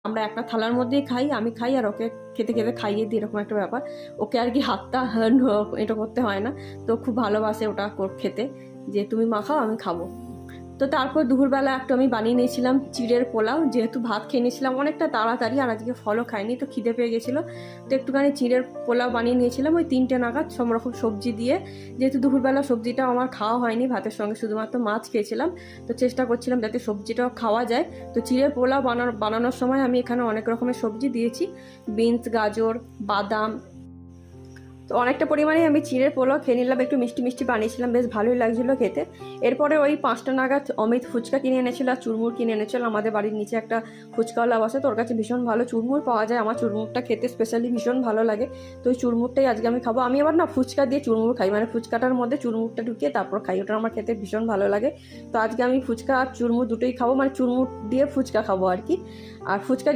আমরা একটা থালার মধ্যেই খাই, আমি খাই আর ওকে খেতে খেতে খাইয়ে দিই, এরকম একটা ব্যাপার। ওকে আর কি হাতটা এটা করতে হয় না, তো খুব ভালোবাসে ওটা খেতে, যে তুমি মাখাও আমি খাবো। তো তারপর দুপুরবেলা একটু আমি বানিয়ে নিয়েছিলাম চিড়ের পোলাও, যেহেতু ভাত খেয়ে নিয়েছিলাম অনেকটা তাড়াতাড়ি, আর আজকে ফলও খাইনি, তো খিদে পেয়ে গেছিলো, তো একটুখানি চিড়ের পোলাও বানিয়ে নিয়েছিলাম ওই 3টে নাগাদ, সব রকম সবজি দিয়ে। যেহেতু দুপুরবেলা সবজিটা আমার খাওয়া হয়নি, ভাতের সঙ্গে শুধুমাত্র মাছ খেয়েছিলাম, তো চেষ্টা করছিলাম যাতে সবজিটাও খাওয়া যায়। তো চিড়ের পোলাও বানানোর সময় আমি এখানে অনেক রকমের সবজি দিয়েছি, বিনস, গাজর, বাদাম। তো অনেকটা পরিমাণে আমি চিড়ের পোলাও খেয়ে নিলাম, একটু মিষ্টি মিষ্টি বানিয়েছিলাম, বেশ ভালোই লাগছিলো খেতে। এরপরে ওই 5টা নাগাদ অমিত ফুচকা কিনে এনেছিল আর চুরমুর কিনে এনেছিল। আমাদের বাড়ির নিচে একটা ফুচকাওয়ালা বসে, তোর কাছে ভীষণ ভালো চুরমুর পাওয়া যায়, আমার চুরমুরটা খেতে স্পেশালি ভীষণ ভালো লাগে। তো ওই চুরমুরটাই আজকে আমি খাবো। আমি আবার না ফুচকা দিয়ে চুরমুর খাই, মানে ফুচকাটার মধ্যে চুরমুরটা ঢুকিয়ে তারপর খাই, ওটা আমার খেতে ভীষণ ভালো লাগে। তো আজকে আমি ফুচকা আর চুরমুর দুটোই খাবো, মানে চুরমুর দিয়ে ফুচকা খাবো আর কি। আর ফুচকা